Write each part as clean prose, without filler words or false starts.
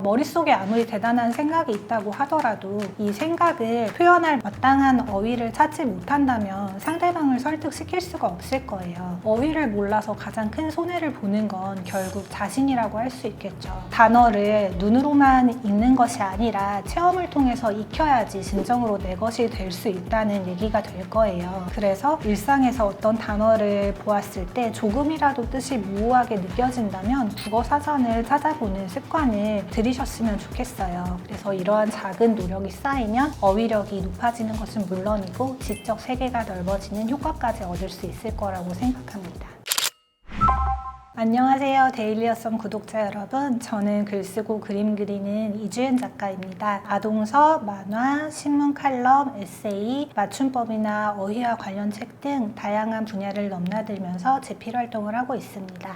머릿속에 아무리 대단한 생각이 있다고 하더라도 이 생각을 표현할 마땅한 어휘를 찾지 못한다면 상대방을 설득시킬 수가 없을 거예요. 어휘를 몰라서 가장 큰 손해를 보는 건 결국 자신이라고 할 수 있겠죠. 단어를 눈으로만 읽는 것이 아니라 체험을 통해서 익혀야지 진정으로 내 것이 될 수 있다는 얘기가 될 거예요. 그래서 일상에서 어떤 단어를 보았을 때 조금이라도 뜻이 모호하게 느껴진다면 국어 사전을 찾아보는 습관을 들이셨으면 좋겠어요. 그래서 이러한 작은 노력이 쌓이면 어휘력이 높아지는 것은 물론이고 지적 세계가 넓어지는 효과까지 얻을 수 있을 거라고 생각합니다. 안녕하세요. 데일리어썸 구독자 여러분. 저는 글쓰고 그림 그리는 이주연 작가입니다. 아동서, 만화, 신문 칼럼, 에세이, 맞춤법이나 어휘와 관련 책 등 다양한 분야를 넘나들면서 제필 활동을 하고 있습니다.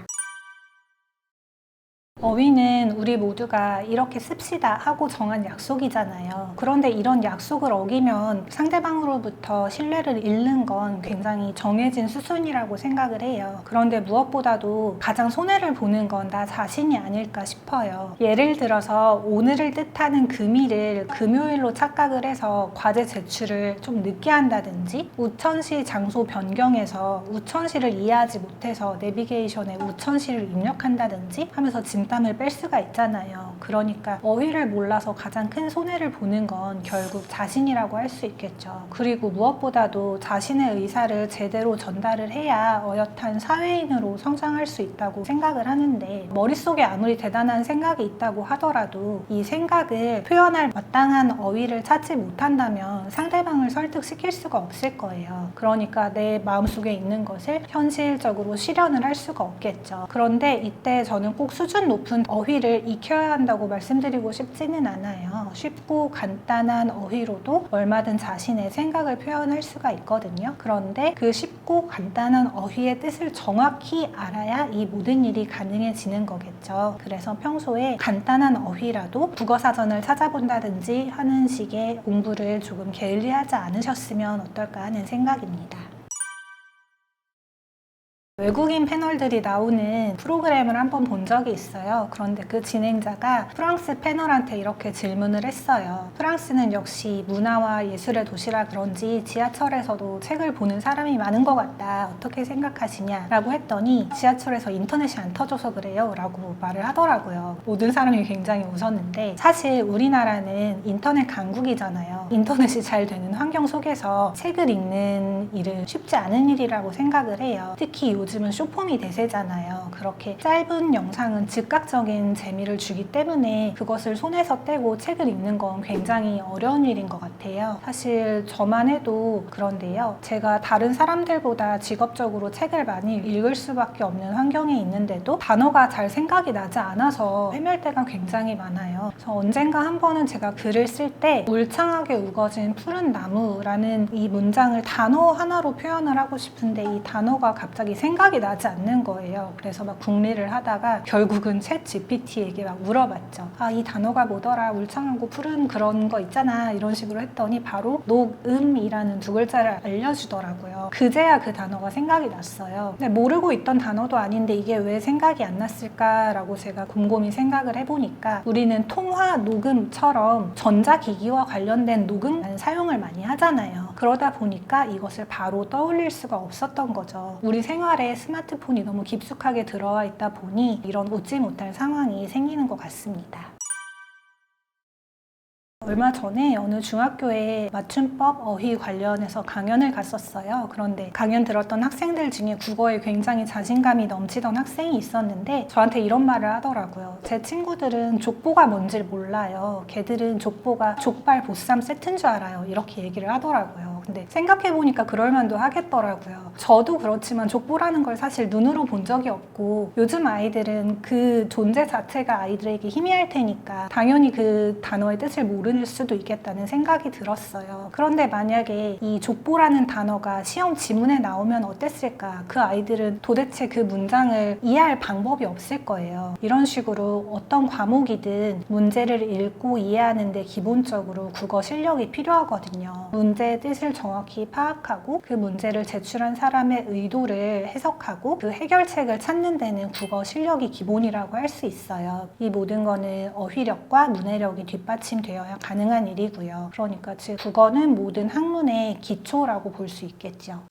어휘는 우리 모두가 이렇게 씁시다 하고 정한 약속이잖아요. 그런데 이런 약속을 어기면 상대방으로부터 신뢰를 잃는 건 굉장히 정해진 수순이라고 생각을 해요. 그런데 무엇보다도 가장 손해를 보는 건 나 자신이 아닐까 싶어요. 예를 들어서 오늘을 뜻하는 금일을 금요일로 착각을 해서 과제 제출을 좀 늦게 한다든지, 우천시 장소 변경해서 우천시를 이해하지 못해서 내비게이션에 우천시를 입력한다든지 하면서 진땀을 뺄 수가 있잖아요. 그러니까 어휘를 몰라서 가장 큰 손해를 보는 건 결국 자신이라고 할 수 있겠죠. 그리고 무엇보다도 자신의 의사를 제대로 전달을 해야 어엿한 사회인으로 성장할 수 있다고 생각을 하는데, 머릿속에 아무리 대단한 생각이 있다고 하더라도 이 생각을 표현할 마땅한 어휘를 찾지 못한다면 상대방을 설득시킬 수가 없을 거예요. 그러니까 내 마음속에 있는 것을 현실적으로 실현을 할 수가 없겠죠. 그런데 이때 저는 꼭 수준 높은 어휘를 익혀야 한다고 말씀드리고 싶지는 않아요. 쉽고 간단한 어휘로도 얼마든 자신의 생각을 표현할 수가 있거든요. 그런데 그 쉽고 간단한 어휘의 뜻을 정확히 알아야 이 모든 일이 가능해지는 거겠죠. 그래서 평소에 간단한 어휘라도 국어사전을 찾아본다든지 하는 식의 공부를 조금 게을리하지 않으셨으면 어떨까 하는 생각입니다. 외국인 패널들이 나오는 프로그램을 한번 본 적이 있어요. 그런데 그 진행자가 프랑스 패널한테 이렇게 질문을 했어요. 프랑스는 역시 문화와 예술의 도시라 그런지 지하철에서도 책을 보는 사람이 많은 것 같다. 어떻게 생각하시냐? 라고 했더니 지하철에서 인터넷이 안 터져서 그래요. 라고 말을 하더라고요. 모든 사람이 굉장히 웃었는데, 사실 우리나라는 인터넷 강국이잖아요. 인터넷이 잘 되는 환경 속에서 책을 읽는 일은 쉽지 않은 일이라고 생각을 해요. 특히 요즘은 쇼폼이 대세잖아요. 그렇게 짧은 영상은 즉각적인 재미를 주기 때문에 그것을 손에서 떼고 책을 읽는 건 굉장히 어려운 일인 것 같아요. 사실 저만 해도 그런데요. 제가 다른 사람들보다 직업적으로 책을 많이 읽을 수밖에 없는 환경에 있는데도 단어가 잘 생각이 나지 않아서 헤맬 때가 굉장히 많아요. 그래서 언젠가 한 번은 제가 글을 쓸 때 울창하게 우거진 푸른 나무라는 이 문장을 단어 하나로 표현을 하고 싶은데 이 단어가 갑자기 생각이 나지 않는 거예요. 그래서 막 궁리를 하다가 결국은 챗 GPT에게 막 물어봤죠. 아, 이 단어가 뭐더라? 울창하고 푸른 그런 거 있잖아. 이런 식으로 했더니 바로 녹음이라는 두 글자를 알려주더라고요. 그제야 그 단어가 생각이 났어요. 근데 모르고 있던 단어도 아닌데 이게 왜 생각이 안 났을까라고 제가 곰곰이 생각을 해보니까 우리는 통화 녹음처럼 전자기기와 관련된 녹음 사용을 많이 하잖아요. 그러다 보니까 이것을 바로 떠올릴 수가 없었던 거죠. 우리 생활에 스마트폰이 너무 깊숙하게 들어와 있다 보니 이런 웃지 못할 상황이 생기는 것 같습니다. 얼마 전에 어느 중학교에 맞춤법 어휘 관련해서 강연을 갔었어요. 그런데 강연 들었던 학생들 중에 국어에 굉장히 자신감이 넘치던 학생이 있었는데 저한테 이런 말을 하더라고요. 제 친구들은 족보가 뭔지를 몰라요. 걔들은 족보가 족발 보쌈 세트인 줄 알아요. 이렇게 얘기를 하더라고요. 근데 생각해보니까 그럴만도 하겠더라고요. 저도 그렇지만 족보라는 걸 사실 눈으로 본 적이 없고 요즘 아이들은 그 존재 자체가 아이들에게 희미할 테니까 당연히 그 단어의 뜻을 모르는 수도 있겠다는 생각이 들었어요. 그런데 만약에 이 족보라는 단어가 시험 지문에 나오면 어땠을까? 그 아이들은 도대체 그 문장을 이해할 방법이 없을 거예요. 이런 식으로 어떤 과목이든 문제를 읽고 이해하는데 기본적으로 국어 실력이 필요하거든요. 문제의 뜻을 정확히 파악하고 그 문제를 제출한 사람의 의도를 해석하고 그 해결책을 찾는 데는 국어 실력이 기본이라고 할 수 있어요. 이 모든 거는 어휘력과 문해력이 뒷받침되어야 가능한 일이고요. 그러니까 즉 국어는 모든 학문의 기초라고 볼 수 있겠죠.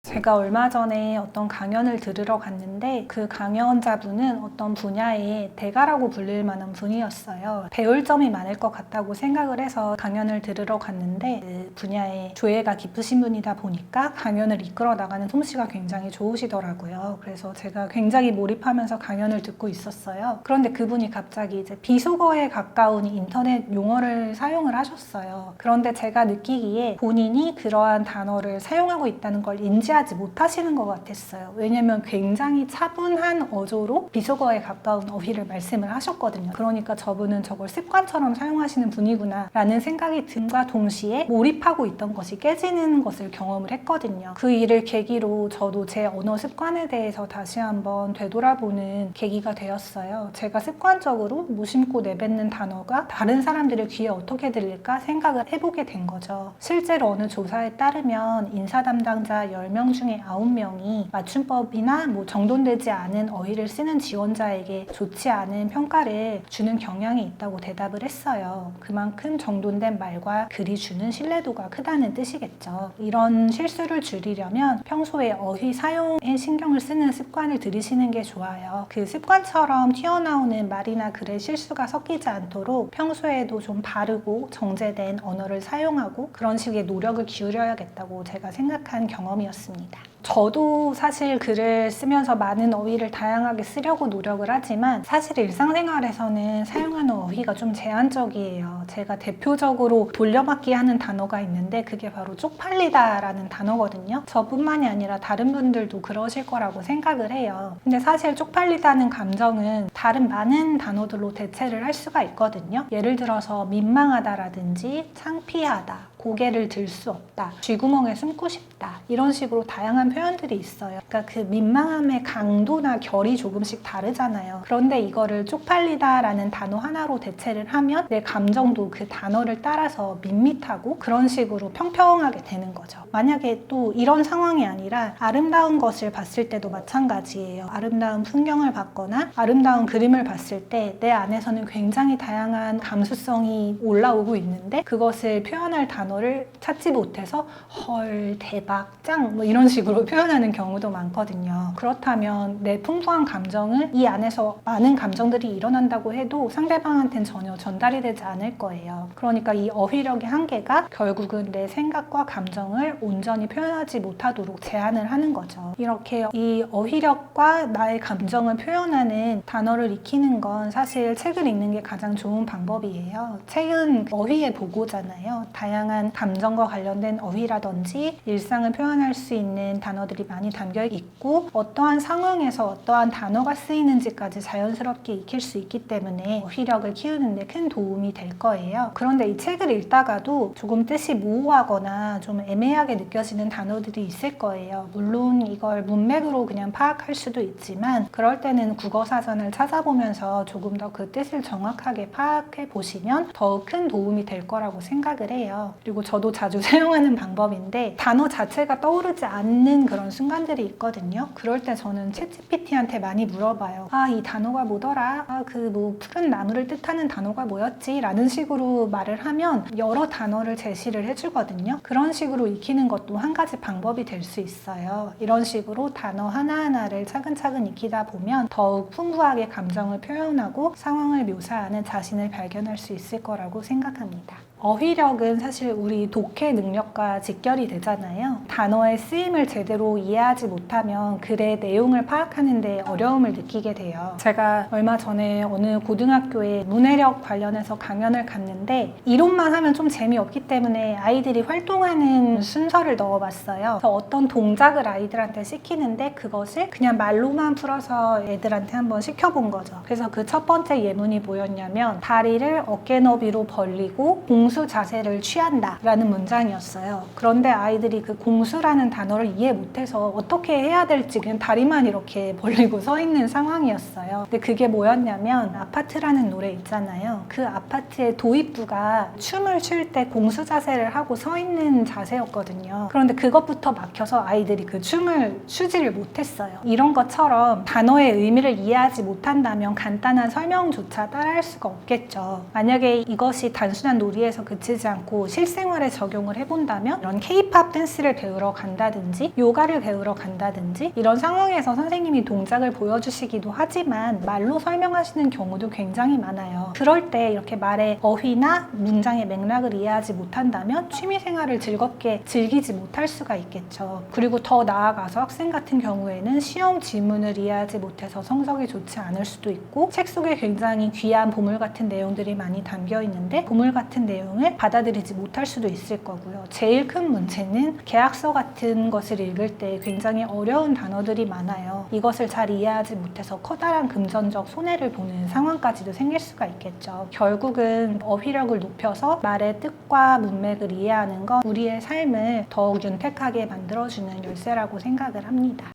제가 얼마 전에 어떤 강연을 들으러 갔는데 그 강연자분은 어떤 분야의 대가라고 불릴 만한 분이었어요. 배울 점이 많을 것 같다고 생각을 해서 강연을 들으러 갔는데 그 분야의 조예가 깊으신 분이다 보니까 강연을 이끌어 나가는 솜씨가 굉장히 좋으시더라고요. 그래서 제가 굉장히 몰입하면서 강연을 듣고 있었어요. 그런데 그분이 갑자기 이제 비속어에 가까운 인터넷 용어를 사용을 하셨어요. 그런데 제가 느끼기에 본인이 그러한 단어를 사용하고 있다는 걸 인지하지 못하시는 것 같았어요. 왜냐면 굉장히 차분한 어조로 비속어에 가까운 어휘를 말씀을 하셨거든요. 그러니까 저분은 저걸 습관처럼 사용하시는 분이구나 라는 생각이 듦과 동시에 몰입하고 있던 것이 깨지는 것을 경험을 했거든요. 그 일을 계기로 저도 제 언어 습관에 대해서 다시 한번 되돌아보는 계기가 되었어요. 제가 습관적으로 무심코 내뱉는 단어가 다른 사람들의 귀에 어떻게 들릴까 생각을 해보게 된 거죠. 실제로 어느 조사에 따르면 인사 담당자 10명 중에 9명이 맞춤법이나 정돈되지 않은 어휘를 쓰는 지원자에게 좋지 않은 평가를 주는 경향이 있다고 대답을 했어요. 그만큼 정돈된 말과 글이 주는 신뢰도가 크다는 뜻이겠죠. 이런 실수를 줄이려면 평소에 어휘 사용에 신경을 쓰는 습관을 들이시는 게 좋아요. 그 습관처럼 튀어나오는 말이나 글의 실수가 섞이지 않도록 평소에도 좀 바르고 정제된 언어를 사용하고 그런 식의 노력을 기울여야겠다고 제가 생각한 경험이었습니다. 저도 사실 글을 쓰면서 많은 어휘를 다양하게 쓰려고 노력을 하지만 사실 일상생활에서는 사용하는 어휘가 좀 제한적이에요. 제가 대표적으로 돌려막기 하는 단어가 있는데 그게 바로 쪽팔리다라는 단어거든요. 저뿐만이 아니라 다른 분들도 그러실 거라고 생각을 해요. 근데 사실 쪽팔리다는 감정은 다른 많은 단어들로 대체를 할 수가 있거든요. 예를 들어서 민망하다라든지 창피하다, 고개를 들 수 없다, 쥐구멍에 숨고 싶다 이런 식으로 다양한 표현들이 있어요. 그러니까 그 민망함의 강도나 결이 조금씩 다르잖아요. 그런데 이거를 쪽팔리다라는 단어 하나로 대체를 하면 내 감정도 그 단어를 따라서 밋밋하고 그런 식으로 평평하게 되는 거죠. 만약에 또 이런 상황이 아니라 아름다운 것을 봤을 때도 마찬가지예요. 아름다운 풍경을 봤거나 아름다운 그림을 봤을 때 내 안에서는 굉장히 다양한 감수성이 올라오고 있는데 그것을 표현할 단어를 찾지 못해서 헐, 대박, 짱 이런 식으로 표현하는 경우도 많거든요. 그렇다면 내 풍부한 감정을 이 안에서 많은 감정들이 일어난다고 해도 상대방한테는 전혀 전달이 되지 않을 거예요. 그러니까 이 어휘력의 한계가 결국은 내 생각과 감정을 온전히 표현하지 못하도록 제한을 하는 거죠. 이렇게 이 어휘력과 나의 감정을 표현하는 단어를 익히는 건 사실 책을 읽는 게 가장 좋은 방법이에요. 책은 어휘의 보고잖아요. 다양한 감정과 관련된 어휘라든지 일상을 표현할 수 있는 단어들이 많이 담겨 있고 어떠한 상황에서 어떠한 단어가 쓰이는지까지 자연스럽게 익힐 수 있기 때문에 어휘력을 키우는 데 큰 도움이 될 거예요. 그런데 이 책을 읽다가도 조금 뜻이 모호하거나 좀 애매하게 느껴지는 단어들이 있을 거예요. 물론 이걸 문맥으로 그냥 파악할 수도 있지만 그럴 때는 국어사전을 찾아보면서 조금 더 그 뜻을 정확하게 파악해 보시면 더욱 큰 도움이 될 거라고 생각을 해요. 그리고 저도 자주 사용하는 방법인데 단어 자체가 떠오르지 않는 그런 순간들이 있거든요. 그럴 때 저는 챗GPT한테 많이 물어봐요. 이 단어가 뭐더라? 그 푸른 나무를 뜻하는 단어가 뭐였지? 라는 식으로 말을 하면 여러 단어를 제시를 해주거든요. 그런 식으로 익히는 것도 한 가지 방법이 될 수 있어요. 이런 식으로 단어 하나하나를 차근차근 익히다 보면 더욱 풍부하게 감정을 표현하고 상황을 묘사하는 자신을 발견할 수 있을 거라고 생각합니다. 어휘력은 사실 우리 독해 능력과 직결이 되잖아요. 단어의 쓰임을 제대로 이해하지 못하면 글의 내용을 파악하는 데 어려움을 느끼게 돼요. 제가 얼마 전에 어느 고등학교에 문해력 관련해서 강연을 갔는데 이론만 하면 좀 재미없기 때문에 아이들이 활동하는 순서를 넣어봤어요. 그래서 어떤 동작을 아이들한테 시키는데 그것을 그냥 말로만 풀어서 애들한테 한번 시켜본 거죠. 그래서 그 첫 번째 예문이 뭐였냐면 다리를 어깨 너비로 벌리고 공수 자세를 취한다라는 문장이었어요. 그런데 아이들이 그 공수라는 단어를 이해 못해서 어떻게 해야 될지 그냥 다리만 이렇게 벌리고 서 있는 상황이었어요. 근데 그게 뭐였냐면 아파트라는 노래 있잖아요. 그 아파트의 도입부가 춤을 출 때 공수 자세를 하고 서 있는 자세였거든요. 그런데 그것부터 막혀서 아이들이 그 춤을 추지를 못했어요. 이런 것처럼 단어의 의미를 이해하지 못한다면 간단한 설명조차 따라할 수가 없겠죠. 만약에 이것이 단순한 놀이에서 그치지 않고 실생활에 적용을 해본다면 이런 K-팝 댄스를 배우러 간다든지 요가를 배우러 간다든지 이런 상황에서 선생님이 동작을 보여주시기도 하지만 말로 설명하시는 경우도 굉장히 많아요. 그럴 때 이렇게 말의 어휘나 문장의 맥락을 이해하지 못한다면 취미생활을 즐겁게 즐기지 못할 수가 있겠죠. 그리고 더 나아가서 학생 같은 경우에는 시험 지문을 이해하지 못해서 성적이 좋지 않을 수도 있고 책 속에 굉장히 귀한 보물 같은 내용들이 많이 담겨 있는데 보물 같은 내용을 받아들이지 못할 수도 있을 거고요. 제일 큰 문제는 계약서 같은 것을 읽을 때 굉장히 어려운 단어들이 많아요. 이것을 잘 이해하지 못해서 커다란 금전적 손해를 보는 상황까지도 생길 수가 있겠죠. 결국은 어휘력을 높여서 말의 뜻과 문맥을 이해하는 건 우리의 삶을 더욱 윤택하게 만들어주는 열쇠라고 생각을 합니다.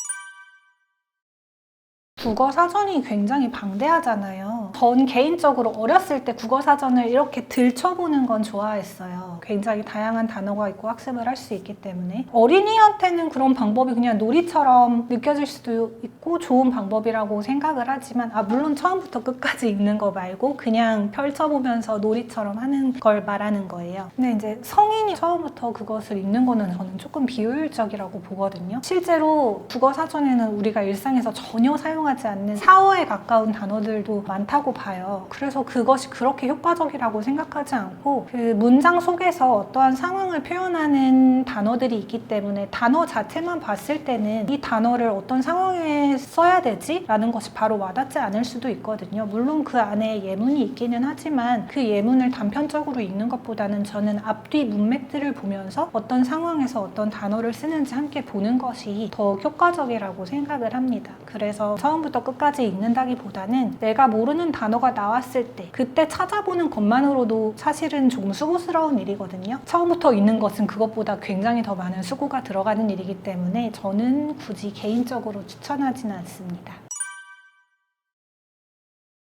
국어 사전이 굉장히 방대하잖아요. 전 개인적으로 어렸을 때 국어 사전을 이렇게 들춰보는 건 좋아했어요. 굉장히 다양한 단어가 있고 학습을 할 수 있기 때문에 어린이한테는 그런 방법이 그냥 놀이처럼 느껴질 수도 있고 좋은 방법이라고 생각을 하지만 물론 처음부터 끝까지 읽는 거 말고 그냥 펼쳐보면서 놀이처럼 하는 걸 말하는 거예요. 근데 이제 성인이 처음부터 그것을 읽는 거는 저는 조금 비효율적이라고 보거든요. 실제로 국어 사전에는 우리가 일상에서 전혀 사용하지 않는 사어에 가까운 단어들도 많다고 봐요. 그래서 그것이 그렇게 효과적이라고 생각하지 않고 그 문장 속에서 어떠한 상황을 표현하는 단어들이 있기 때문에 단어 자체만 봤을 때는 이 단어를 어떤 상황에 써야 되지? 라는 것이 바로 와닿지 않을 수도 있거든요. 물론 그 안에 예문이 있기는 하지만 그 예문을 단편적으로 읽는 것보다는 저는 앞뒤 문맥들을 보면서 어떤 상황에서 어떤 단어를 쓰는지 함께 보는 것이 더 효과적이라고 생각을 합니다. 그래서 처음부터 끝까지 읽는다기보다는 내가 모르는 단어가 나왔을 때 그때 찾아보는 것만으로도 사실은 조금 수고스러운 일이거든요. 처음부터 읽는 것은 그것보다 굉장히 더 많은 수고가 들어가는 일이기 때문에 저는 굳이 개인적으로 추천하지는 않습니다.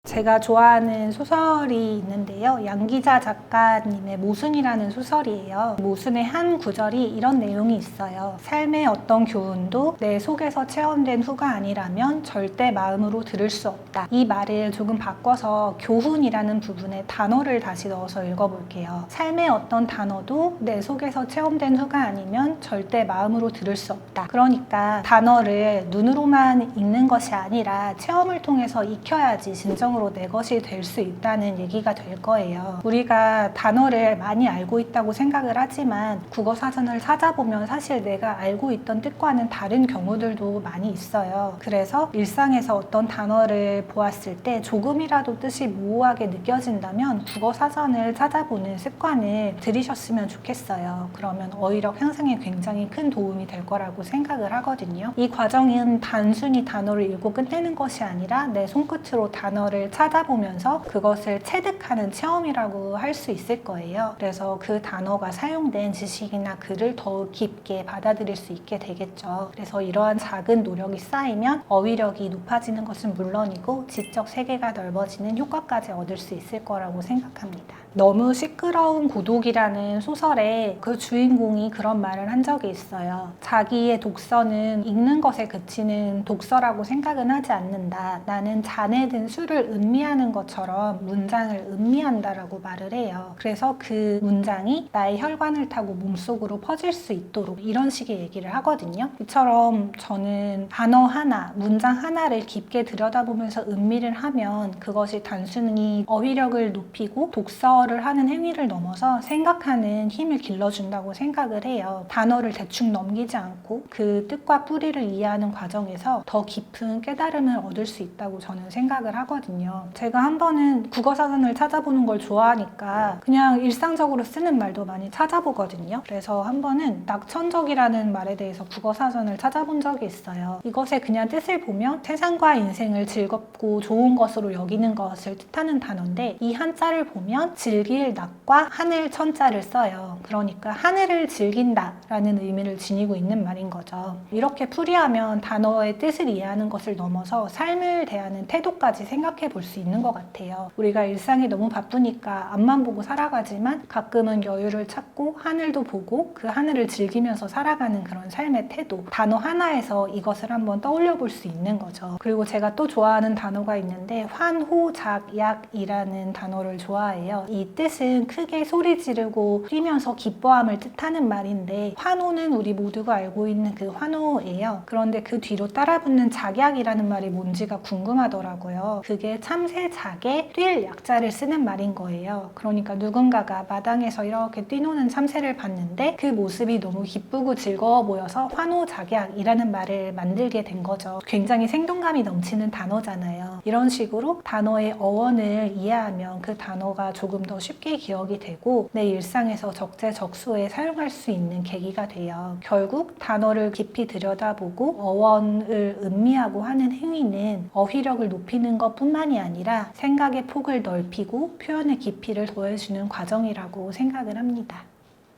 제가 좋아하는 소설이 있는데요. 양기자 작가님의 모순이라는 소설이에요. 모순의 한 구절이 이런 내용이 있어요. 삶의 어떤 교훈도 내 속에서 체험된 후가 아니라면 절대 마음으로 들을 수 없다. 이 말을 조금 바꿔서 교훈이라는 부분에 단어를 다시 넣어서 읽어볼게요. 삶의 어떤 단어도 내 속에서 체험된 후가 아니면 절대 마음으로 들을 수 없다. 그러니까 단어를 눈으로만 읽는 것이 아니라 체험을 통해서 익혀야지 진정으로 내 것이 될 수 있다는 얘기가 될 거예요. 우리가 단어를 많이 알고 있다고 생각을 하지만 국어 사전을 찾아보면 사실 내가 알고 있던 뜻과는 다른 경우들도 많이 있어요. 그래서 일상에서 어떤 단어를 보았을 때 조금이라도 뜻이 모호하게 느껴진다면 국어 사전을 찾아보는 습관을 들이셨으면 좋겠어요. 그러면 어휘력 향상에 굉장히 큰 도움이 될 거라고 생각을 하거든요. 이 과정은 단순히 단어를 읽고 끝내는 것이 아니라 내 손끝으로 단어를 찾아보면서 그것을 체득하는 체험이라고 할 수 있을 거예요. 그래서 그 단어가 사용된 지식이나 글을 더욱 깊게 받아들일 수 있게 되겠죠. 그래서 이러한 작은 노력이 쌓이면 어휘력이 높아지는 것은 물론이고 지적 세계가 넓어지는 효과까지 얻을 수 있을 거라고 생각합니다. 너무 시끄러운 고독이라는 소설에 그 주인공이 그런 말을 한 적이 있어요. 자기의 독서는 읽는 것에 그치는 독서라고 생각은 하지 않는다. 나는 잔에 든 술을 음미하는 것처럼 문장을 음미한다라고 말을 해요. 그래서 그 문장이 나의 혈관을 타고 몸속으로 퍼질 수 있도록 이런 식의 얘기를 하거든요. 이처럼 저는 단어 하나, 문장 하나를 깊게 들여다보면서 음미를 하면 그것이 단순히 어휘력을 높이고 독서를 하는 행위를 넘어서 생각하는 힘을 길러준다고 생각을 해요. 단어를 대충 넘기지 않고 그 뜻과 뿌리를 이해하는 과정에서 더 깊은 깨달음을 얻을 수 있다고 저는 생각을 하거든요. 있거든요. 제가 한 번은 국어사전을 찾아보는 걸 좋아하니까 그냥 일상적으로 쓰는 말도 많이 찾아보거든요. 그래서 한 번은 낙천적이라는 말에 대해서 국어사전을 찾아본 적이 있어요. 이것의 그냥 뜻을 보면 세상과 인생을 즐겁고 좋은 것으로 여기는 것을 뜻하는 단어인데, 이 한자를 보면 즐길 낙과 하늘 천자를 써요. 그러니까 하늘을 즐긴다 라는 의미를 지니고 있는 말인 거죠. 이렇게 풀이하면 단어의 뜻을 이해하는 것을 넘어서 삶을 대하는 태도까지 생각해 볼 수 있는 것 같아요. 우리가 일상이 너무 바쁘니까 앞만 보고 살아가지만 가끔은 여유를 찾고 하늘도 보고 그 하늘을 즐기면서 살아가는 그런 삶의 태도, 단어 하나에서 이것을 한번 떠올려 볼 수 있는 거죠. 그리고 제가 또 좋아하는 단어가 있는데 환호작약이라는 단어를 좋아해요. 이 뜻은 크게 소리 지르고 뛰면서 기뻐함을 뜻하는 말인데, 환호는 우리 모두가 알고 있는 그 환호예요. 그런데 그 뒤로 따라붙는 작약이라는 말이 뭔지가 궁금하더라고요. 그게 참새작에 뛸 약자를 쓰는 말인 거예요. 그러니까 누군가가 마당에서 이렇게 뛰노는 참새를 봤는데 그 모습이 너무 기쁘고 즐거워 보여서 환호작약이라는 말을 만들게 된 거죠. 굉장히 생동감이 넘치는 단어잖아요. 이런 식으로 단어의 어원을 이해하면 그 단어가 조금 더 쉽게 기억이 되고 내 일상에서 적재적소에 사용할 수 있는 계기가 돼요. 결국 단어를 깊이 들여다보고 어원을 음미하고 하는 행위는 어휘력을 높이는 것뿐만이 아니라 생각의 폭을 넓히고 표현의 깊이를 더해주는 과정이라고 생각을 합니다.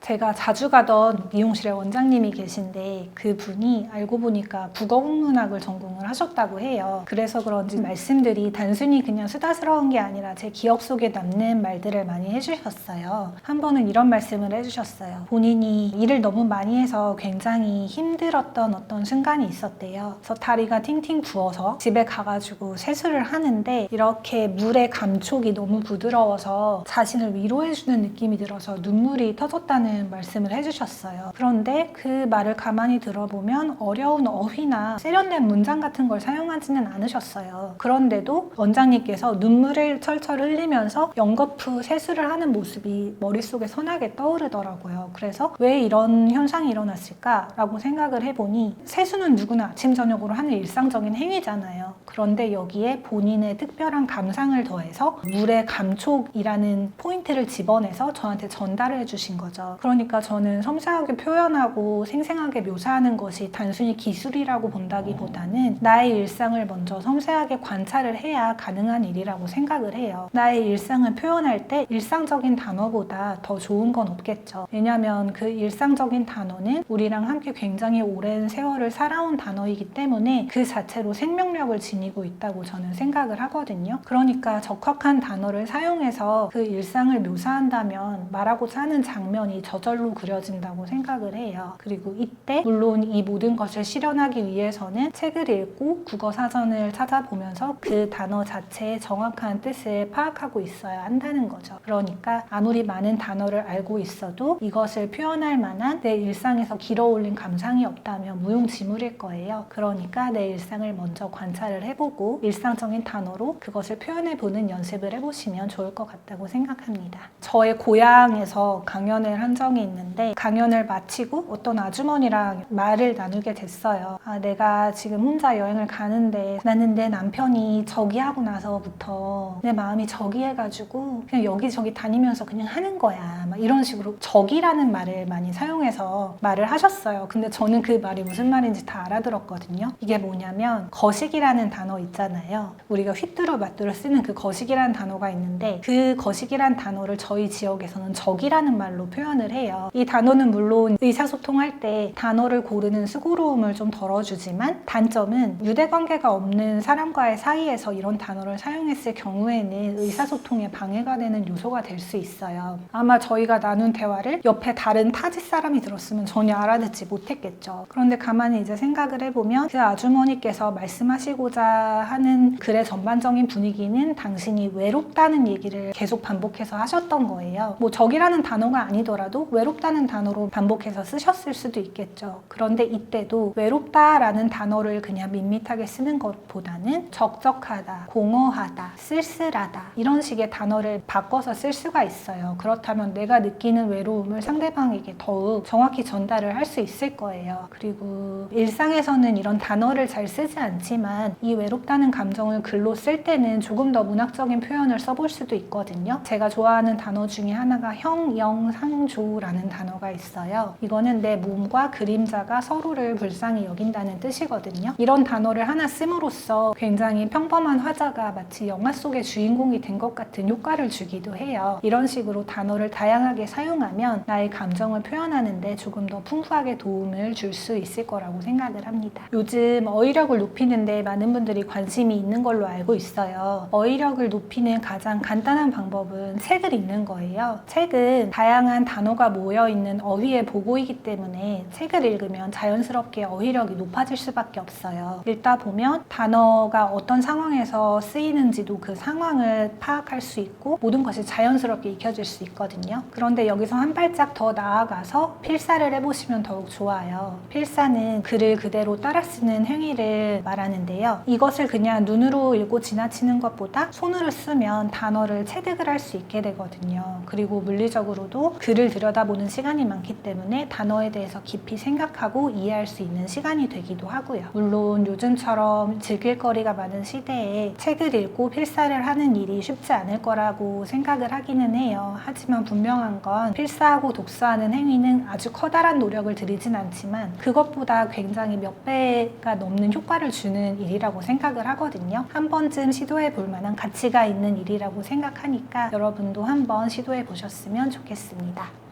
제가 자주 가던 미용실에 원장님이 계신데 그분이 알고 보니까 국어국문학을 전공을 하셨다고 해요. 그래서 그런지 말씀들이 단순히 그냥 수다스러운 게 아니라 제 기억 속에 남는 말들을 많이 해주셨어요. 한 번은 이런 말씀을 해주셨어요. 본인이 일을 너무 많이 해서 굉장히 힘들었던 어떤 순간이 있었대요. 그래서 다리가 팅팅 부어서 집에 가가지고 세수를 하는데 이렇게 물의 감촉이 너무 부드러워서 자신을 위로해주는 느낌이 들어서 눈물이 터졌다는 말씀을 해주셨어요. 그런데 그 말을 가만히 들어보면 어려운 어휘나 세련된 문장 같은 걸 사용하지는 않으셨어요. 그런데도 원장님께서 눈물을 철철 흘리면서 연거푸 세수를 하는 모습이 머릿속에 선하게 떠오르더라고요. 그래서 왜 이런 현상이 일어났을까라고 생각을 해보니 세수는 누구나 아침 저녁으로 하는 일상적인 행위잖아요. 그런데 여기에 본인의 특별한 감상을 더해서 물의 감촉이라는 포인트를 집어내서 저한테 전달을 해주신 거죠. 그러니까 저는 섬세하게 표현하고 생생하게 묘사하는 것이 단순히 기술이라고 본다기보다는 나의 일상을 먼저 섬세하게 관찰을 해야 가능한 일이라고 생각을 해요. 나의 일상을 표현할 때 일상적인 단어보다 더 좋은 건 없겠죠. 왜냐하면 그 일상적인 단어는 우리랑 함께 굉장히 오랜 세월을 살아온 단어이기 때문에 그 자체로 생명력을 지니고 있다고 저는 생각을 하거든요. 그러니까 적확한 단어를 사용해서 그 일상을 묘사한다면 말하고자 하는 장면이 저절로 그려진다고 생각을 해요. 그리고 이때 물론 이 모든 것을 실현하기 위해서는 책을 읽고 국어사전을 찾아보면서 그 단어 자체의 정확한 뜻을 파악하고 있어야 한다는 거죠. 그러니까 아무리 많은 단어를 알고 있어도 이것을 표현할 만한 내 일상에서 길어올린 감상이 없다면 무용지물일 거예요. 그러니까 내 일상을 먼저 관찰을 해보고 일상적인 단어로 그것을 표현해보는 연습을 해보시면 좋을 것 같다고 생각합니다. 저의 고향에서 강연을 한 적이 있는데 강연을 마치고 어떤 아주머니랑 말을 나누게 됐어요. 내가 지금 혼자 여행을 가는데 나는 내 남편이 저기 하고 나서부터 내 마음이 저기 해가지고 그냥 여기저기 다니면서 그냥 하는 거야. 막 이런 식으로 저기라는 말을 많이 사용해서 말을 하셨어요. 근데 저는 그 말이 무슨 말인지 다 알아들었거든요. 이게 뭐냐면 거식이라는 단어 있잖아요. 우리가 휘뚜루 마뚜루 쓰는 그 거식이라는 단어가 있는데 그 거식이라는 단어를 저희 지역에서는 적이라는 말로 표현을 해요. 이 단어는 물론 의사소통할 때 단어를 고르는 수고로움을 좀 덜어주지만 단점은 유대관계가 없는 사람과의 사이에서 이런 단어를 사용했을 경우에는 의사소통에 방해가 되는 요소가 될 수 있어요. 아마 저희가 나눈 대화를 옆에 다른 타지 사람이 들었으면 전혀 알아듣지 못했겠죠. 그런데 가만히 이제 생각을 해보면 그 아주머니께서 말씀하시고자 하는 글의 전반적인 분위기는 당신이 외롭다는 얘기를 계속 반복해서 하셨던 거예요. 뭐 적이라는 단어가 아니더라도 보다도 외롭다는 단어로 반복해서 쓰셨을 수도 있겠죠. 그런데 이때도 외롭다라는 단어를 그냥 밋밋하게 쓰는 것보다는 적적하다, 공허하다, 쓸쓸하다 이런 식의 단어를 바꿔서 쓸 수가 있어요. 그렇다면 내가 느끼는 외로움을 상대방에게 더욱 정확히 전달을 할 수 있을 거예요. 그리고 일상에서는 이런 단어를 잘 쓰지 않지만 이 외롭다는 감정을 글로 쓸 때는 조금 더 문학적인 표현을 써볼 수도 있거든요. 제가 좋아하는 단어 중에 하나가 형영상조라는 단어가 있어요. 이거는 내 몸과 그림자가 서로를 불쌍히 여긴다는 뜻이거든요. 이런 단어를 하나 씀으로써 굉장히 평범한 화자가 마치 영화 속의 주인공이 된 것 같은 효과를 주기도 해요. 이런 식으로 단어를 다양하게 사용하면 나의 감정을 표현하는데 조금 더 풍부하게 도움을 줄 수 있을 거라고 생각을 합니다. 요즘 어휘력을 높이는데 많은 분들이 관심이 있는 걸로 알고 있어요. 어휘력을 높이는 가장 간단한 방법은 책을 읽는 거예요. 책은 다양한 단어가 모여있는 어휘의 보고이기 때문에 책을 읽으면 자연스럽게 어휘력이 높아질 수밖에 없어요. 읽다 보면 단어가 어떤 상황에서 쓰이는지도 그 상황을 파악할 수 있고 모든 것이 자연스럽게 익혀질 수 있거든요. 그런데 여기서 한 발짝 더 나아가서 필사를 해보시면 더욱 좋아요. 필사는 글을 그대로 따라 쓰는 행위를 말하는데요. 이것을 그냥 눈으로 읽고 지나치는 것보다 손으로 쓰면 단어를 체득을 할 수 있게 되거든요. 그리고 물리적으로도 글을 들여다보는 시간이 많기 때문에 단어에 대해서 깊이 생각하고 이해할 수 있는 시간이 되기도 하고요. 물론 요즘처럼 즐길 거리가 많은 시대에 책을 읽고 필사를 하는 일이 쉽지 않을 거라고 생각을 하기는 해요. 하지만 분명한 건 필사하고 독서하는 행위는 아주 커다란 노력을 들이진 않지만 그것보다 굉장히 몇 배가 넘는 효과를 주는 일이라고 생각을 하거든요. 한 번쯤 시도해 볼 만한 가치가 있는 일이라고 생각하니까 여러분도 한번 시도해 보셨으면 좋겠습니다.